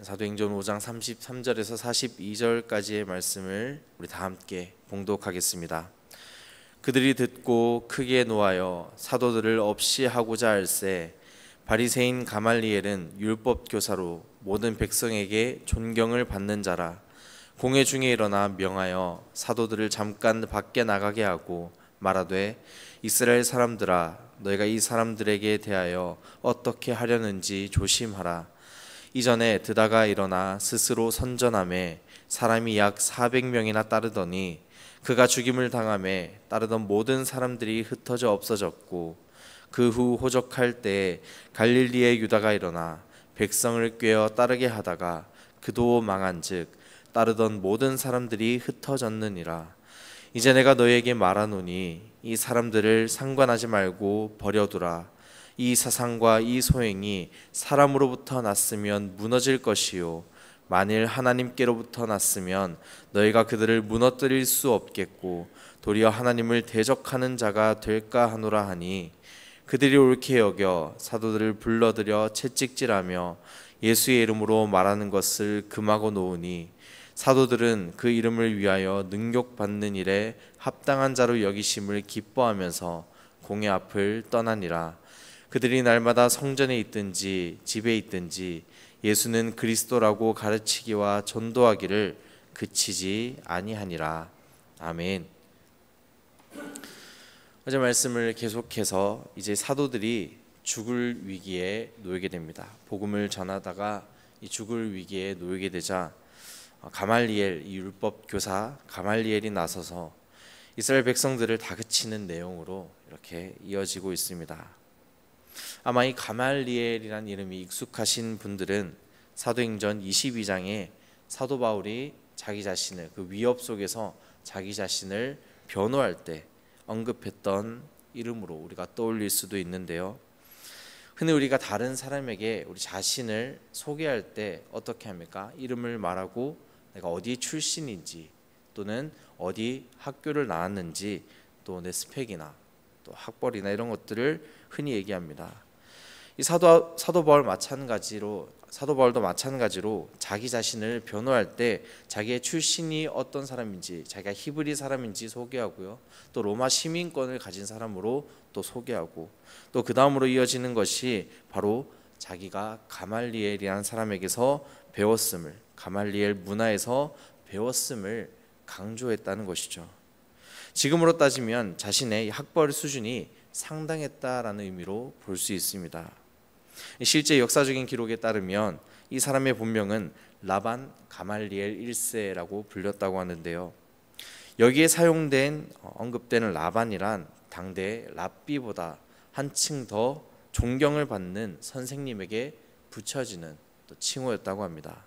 사도행전 5장 33절에서 42절까지의 말씀을 우리 다 함께 봉독하겠습니다. 그들이 듣고 크게 노하여 사도들을 없이 하고자 할세 바리새인 가말리엘은 율법 교사로 모든 백성에게 존경을 받는 자라. 공회 중에 일어나 명하여 사도들을 잠깐 밖에 나가게 하고 말하되 이스라엘 사람들아 너희가 이 사람들에게 대하여 어떻게 하려는지 조심하라. 이전에 드다가 일어나 스스로 선전하매 사람이 약 400명이나 따르더니 그가 죽임을 당하매 따르던 모든 사람들이 흩어져 없어졌고 그 후 호적할 때에 갈릴리의 유다가 일어나 백성을 꾀어 따르게 하다가 그도 망한즉 따르던 모든 사람들이 흩어졌느니라. 이제 내가 너희에게 말하노니 이 사람들을 상관하지 말고 버려두라. 이 사상과 이 소행이 사람으로부터 났으면 무너질 것이요 만일 하나님께로부터 났으면 너희가 그들을 무너뜨릴 수 없겠고 도리어 하나님을 대적하는 자가 될까 하노라 하니 그들이 옳게 여겨 사도들을 불러들여 채찍질하며 예수의 이름으로 말하는 것을 금하고 놓으니 사도들은 그 이름을 위하여 능욕받는 일에 합당한 자로 여기심을 기뻐하면서 공회 앞을 떠나니라. 그들이 날마다 성전에 있든지 집에 있든지 예수는 그리스도라고 가르치기와 전도하기를 그치지 아니하니라. 아멘. 어제 말씀을 계속해서 이제 사도들이 죽을 위기에 놓이게 됩니다. 복음을 전하다가 이 죽을 위기에 놓이게 되자 가말리엘, 이 율법 교사 가말리엘이 나서서 이스라엘 백성들을 다그치는 내용으로 이렇게 이어지고 있습니다. 아마 이 가말리엘이라는 이름이 익숙하신 분들은 사도행전 22장에 사도 바울이 자기 자신을 그 위협 속에서 자기 자신을 변호할 때 언급했던 이름으로 우리가 떠올릴 수도 있는데요. 흔히 우리가 다른 사람에게 우리 자신을 소개할 때 어떻게 합니까? 이름을 말하고 내가 어디 출신인지 또는 어디 학교를 나왔는지 또 내 스펙이나 또 학벌이나 이런 것들을 흔히 얘기합니다. 이 사도 바울도 마찬가지로 자기 자신을 변호할 때 자기의 출신이 어떤 사람인지, 자기가 히브리 사람인지 소개하고요. 또 로마 시민권을 가진 사람으로 또 소개하고 또 그 다음으로 이어지는 것이 바로 자기가 가말리엘이라는 사람에게서 배웠음을, 가말리엘 문화에서 배웠음을 강조했다는 것이죠. 지금으로 따지면 자신의 학벌 수준이 상당했다라는 의미로 볼 수 있습니다. 실제 역사적인 기록에 따르면 이 사람의 본명은 라반 가말리엘 1세라고 불렸다고 하는데요. 여기에 사용된 언급되는 라반이란 당대 랍비보다 한층 더 존경을 받는 선생님에게 붙여지는 또 칭호였다고 합니다.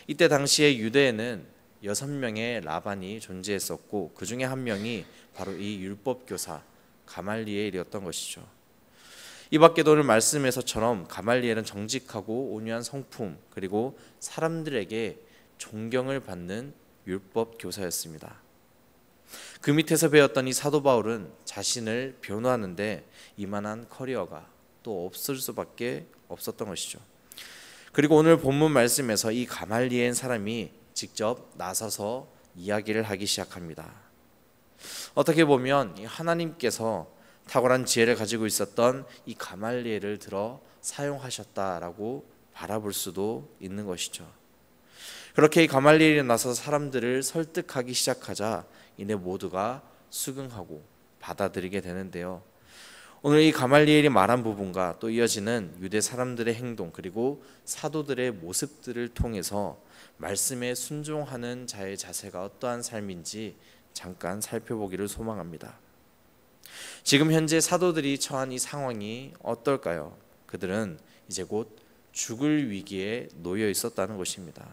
이때 당시에 유대에는 6명의 라반이 존재했었고 그 중에 한 명이 바로 이 율법 교사 가말리엘이었던 것이죠. 이 밖에도 오늘 말씀에서처럼 가말리엘은 정직하고 온유한 성품 그리고 사람들에게 존경을 받는 율법 교사였습니다. 그 밑에서 배웠던 이 사도 바울은 자신을 변호하는데 이만한 커리어가 또 없을 수밖에 없었던 것이죠. 그리고 오늘 본문 말씀에서 이 가말리엘 사람이 직접 나서서 이야기를 하기 시작합니다. 어떻게 보면 하나님께서 탁월한 지혜를 가지고 있었던 이 가말리엘을 들어 사용하셨다라고 바라볼 수도 있는 것이죠. 그렇게 이 가말리엘이 나서서 사람들을 설득하기 시작하자 이내 모두가 수긍하고 받아들이게 되는데요. 오늘 이 가말리엘이 말한 부분과 또 이어지는 유대 사람들의 행동 그리고 사도들의 모습들을 통해서 말씀에 순종하는 자의 자세가 어떠한 삶인지 잠깐 살펴보기를 소망합니다. 지금 현재 사도들이 처한 이 상황이 어떨까요? 그들은 이제 곧 죽을 위기에 놓여 있었다는 것입니다.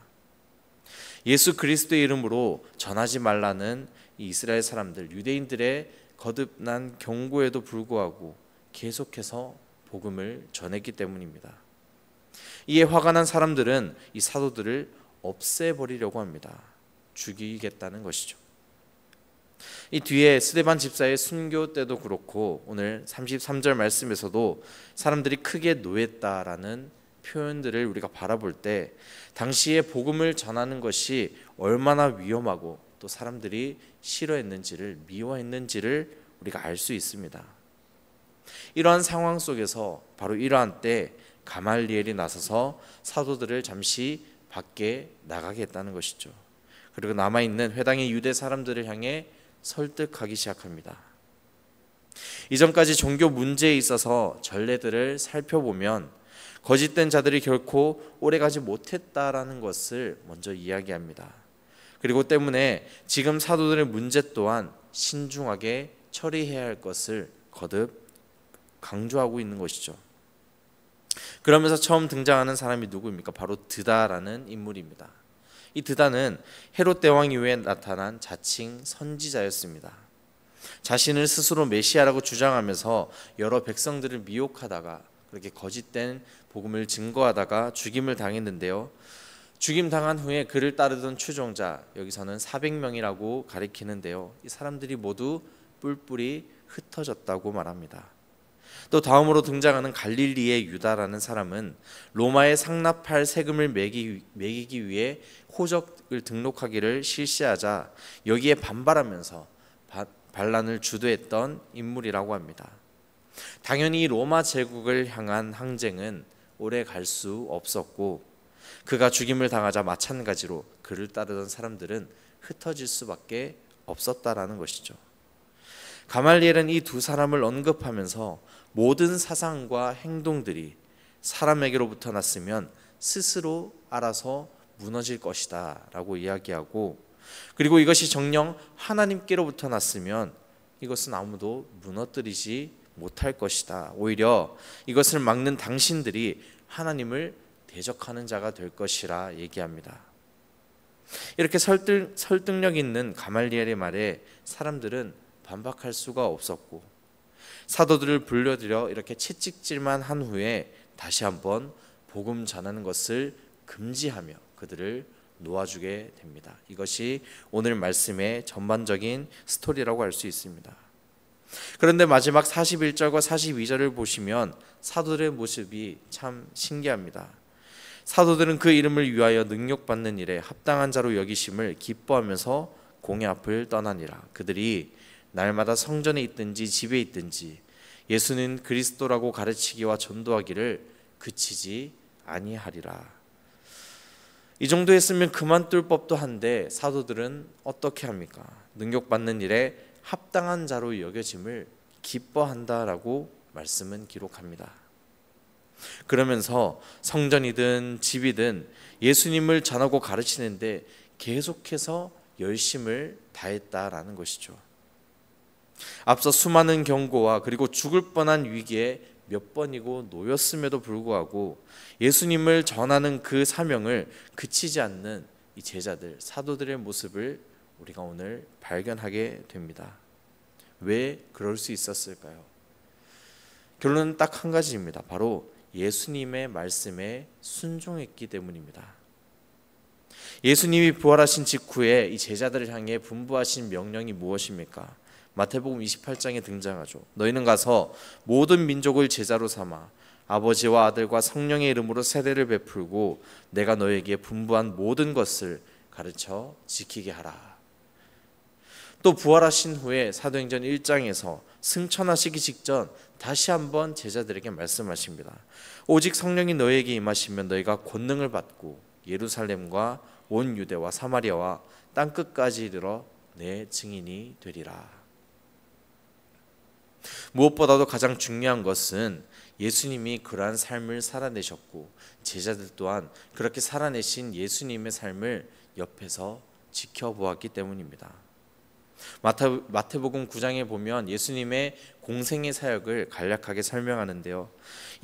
예수 그리스도의 이름으로 전하지 말라는 이 이스라엘 사람들, 유대인들의 거듭난 경고에도 불구하고 계속해서 복음을 전했기 때문입니다. 이에 화가 난 사람들은 이 사도들을 없애버리려고 합니다. 죽이겠다는 것이죠. 이 뒤에 스데반 집사의 순교 때도 그렇고 오늘 33절 말씀에서도 사람들이 크게 노했다라는 표현들을 우리가 바라볼 때 당시에 복음을 전하는 것이 얼마나 위험하고 또 사람들이 싫어했는지를, 미워했는지를 우리가 알 수 있습니다. 이러한 상황 속에서 바로 이러한 때 가말리엘이 나서서 사도들을 잠시 밖에 나가게 했다는 것이죠. 그리고 남아있는 회당의 유대 사람들을 향해 설득하기 시작합니다. 이전까지 종교 문제에 있어서 전례들을 살펴보면 거짓된 자들이 결코 오래가지 못했다라는 것을 먼저 이야기합니다. 그리고 때문에 지금 사도들의 문제 또한 신중하게 처리해야 할 것을 거듭 강조하고 있는 것이죠. 그러면서 처음 등장하는 사람이 누구입니까? 바로 드다라는 인물입니다. 이 드다는 헤롯 대왕 이후에 나타난 자칭 선지자였습니다. 자신을 스스로 메시아라고 주장하면서 여러 백성들을 미혹하다가 그렇게 거짓된 복음을 증거하다가 죽임을 당했는데요. 죽임당한 후에 그를 따르던 추종자, 여기서는 400명이라고 가리키는데요. 이 사람들이 모두 뿔뿔이 흩어졌다고 말합니다. 또 다음으로 등장하는 갈릴리의 유다라는 사람은 로마에 상납할 세금을 매기기 위해 호적을 등록하기를 실시하자 여기에 반발하면서 반란을 주도했던 인물이라고 합니다. 당연히 로마 제국을 향한 항쟁은 오래 갈 수 없었고 그가 죽임을 당하자 마찬가지로 그를 따르던 사람들은 흩어질 수밖에 없었다라는 것이죠. 가말리엘은 이 두 사람을 언급하면서 모든 사상과 행동들이 사람에게로부터 났으면 스스로 알아서 무너질 것이다 라고 이야기하고, 그리고 이것이 정녕 하나님께로부터 났으면 이것은 아무도 무너뜨리지 못할 것이다. 오히려 이것을 막는 당신들이 하나님을 대적하는 자가 될 것이라 얘기합니다. 이렇게 설득력 있는 가말리엘의 말에 사람들은 반박할 수가 없었고 사도들을 불러들여 이렇게 채찍질만 한 후에 다시 한번 복음 전하는 것을 금지하며 그들을 놓아주게 됩니다. 이것이 오늘 말씀의 전반적인 스토리라고 할 수 있습니다. 그런데 마지막 41절과 42절을 보시면 사도들의 모습이 참 신기합니다. 사도들은 그 이름을 위하여 능력받는 일에 합당한 자로 여기심을 기뻐하면서 공회 앞을 떠나니라. 그들이 날마다 성전에 있든지 집에 있든지 예수는 그리스도라고 가르치기와 전도하기를 그치지 아니하리라. 이 정도 했으면 그만둘 법도 한데 사도들은 어떻게 합니까? 능력받는 일에 합당한 자로 여겨짐을 기뻐한다라고 말씀은 기록합니다. 그러면서 성전이든 집이든 예수님을 전하고 가르치는데 계속해서 열심을 다했다라는 것이죠. 앞서 수많은 경고와 그리고 죽을 뻔한 위기에 몇 번이고 놓였음에도 불구하고 예수님을 전하는 그 사명을 그치지 않는 이 제자들, 사도들의 모습을 우리가 오늘 발견하게 됩니다. 왜 그럴 수 있었을까요? 결론은 딱 한 가지입니다. 바로 예수님의 말씀에 순종했기 때문입니다. 예수님이 부활하신 직후에 이 제자들을 향해 분부하신 명령이 무엇입니까? 마태복음 28장에 등장하죠. 너희는 가서 모든 민족을 제자로 삼아 아버지와 아들과 성령의 이름으로 세례를 베풀고 내가 너희에게 분부한 모든 것을 가르쳐 지키게 하라. 또 부활하신 후에 사도행전 1장에서 승천하시기 직전 다시 한번 제자들에게 말씀하십니다. 오직 성령이 너희에게 임하시면 너희가 권능을 받고 예루살렘과 온 유대와 사마리아와 땅끝까지 이르러 내 증인이 되리라. 무엇보다도 가장 중요한 것은 예수님이 그러한 삶을 살아내셨고 제자들 또한 그렇게 살아내신 예수님의 삶을 옆에서 지켜보았기 때문입니다. 마태복음 9장에 보면 예수님의 공생의 사역을 간략하게 설명하는데요.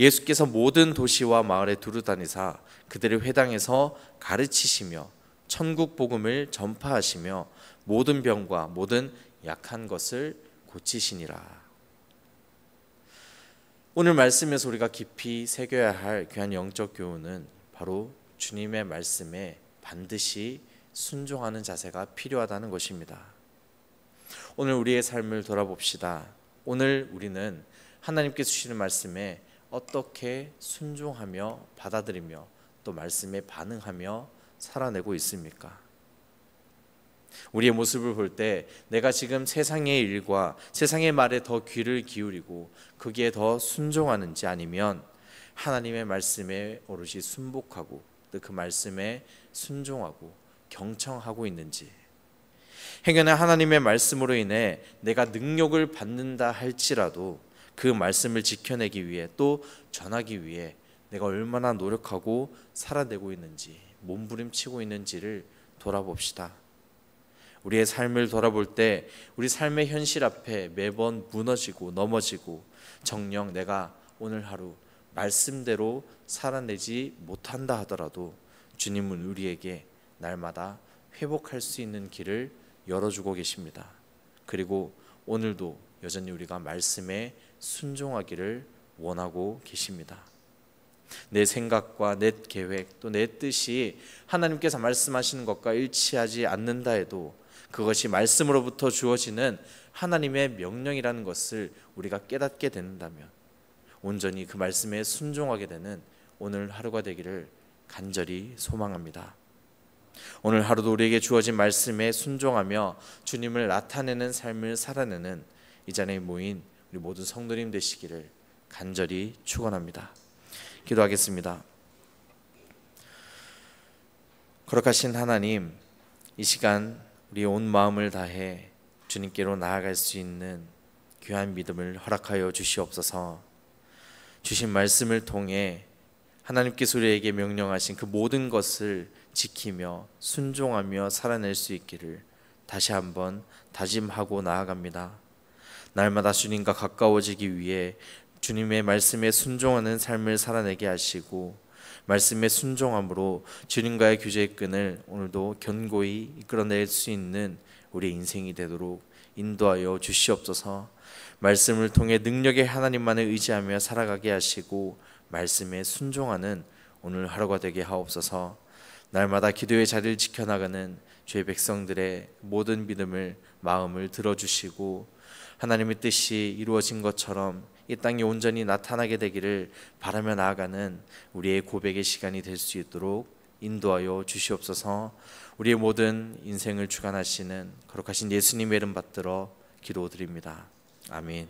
예수께서 모든 도시와 마을에 두루 다니사 그들의 회당에서 가르치시며 천국 복음을 전파하시며 모든 병과 모든 약한 것을 고치시니라. 오늘 말씀에서 우리가 깊이 새겨야 할 귀한 영적 교훈은 바로 주님의 말씀에 반드시 순종하는 자세가 필요하다는 것입니다. 오늘 우리의 삶을 돌아봅시다. 오늘 우리는 하나님께서 주시는 말씀에 어떻게 순종하며 받아들이며 또 말씀에 반응하며 살아내고 있습니까? 우리의 모습을 볼 때 내가 지금 세상의 일과 세상의 말에 더 귀를 기울이고 거기에 더 순종하는지, 아니면 하나님의 말씀에 오롯이 순복하고 또 그 말씀에 순종하고 경청하고 있는지. 행여나 하나님의 말씀으로 인해 내가 능력을 받는다 할지라도 그 말씀을 지켜내기 위해 또 전하기 위해 내가 얼마나 노력하고 살아내고 있는지, 몸부림치고 있는지를 돌아봅시다. 우리의 삶을 돌아볼 때 우리 삶의 현실 앞에 매번 무너지고 넘어지고 정녕 내가 오늘 하루 말씀대로 살아내지 못한다 하더라도 주님은 우리에게 날마다 회복할 수 있는 길을 열어주고 계십니다. 그리고 오늘도 여전히 우리가 말씀에 순종하기를 원하고 계십니다. 내 생각과 내 계획 또 내 뜻이 하나님께서 말씀하시는 것과 일치하지 않는다 해도 그것이 말씀으로부터 주어지는 하나님의 명령이라는 것을 우리가 깨닫게 된다면 온전히 그 말씀에 순종하게 되는 오늘 하루가 되기를 간절히 소망합니다. 오늘 하루도 우리에게 주어진 말씀에 순종하며 주님을 나타내는 삶을 살아내는 이 자리에 모인 우리 모든 성도님 되시기를 간절히 축원합니다. 기도하겠습니다. 거룩하신 하나님, 이 시간 우리의 온 마음을 다해 주님께로 나아갈 수 있는 귀한 믿음을 허락하여 주시옵소서. 주신 말씀을 통해 하나님께서 우리에게 명령하신 그 모든 것을 지키며 순종하며 살아낼 수 있기를 다시 한번 다짐하고 나아갑니다. 날마다 주님과 가까워지기 위해 주님의 말씀에 순종하는 삶을 살아내게 하시고 말씀에 순종함으로 주님과의 교제의 끈을 오늘도 견고히 이끌어낼 수 있는 우리 인생이 되도록 인도하여 주시옵소서. 말씀을 통해 능력의 하나님만을 의지하며 살아가게 하시고 말씀에 순종하는 오늘 하루가 되게 하옵소서. 날마다 기도의 자리를 지켜나가는 주의 백성들의 모든 믿음을 마음을 들어주시고 하나님의 뜻이 이루어진 것처럼 이 땅에 온전히 나타나게 되기를 바라며 나아가는 우리의 고백의 시간이 될 수 있도록 인도하여 주시옵소서. 우리의 모든 인생을 주관하시는 거룩하신 예수님의 이름 받들어 기도드립니다. 아멘.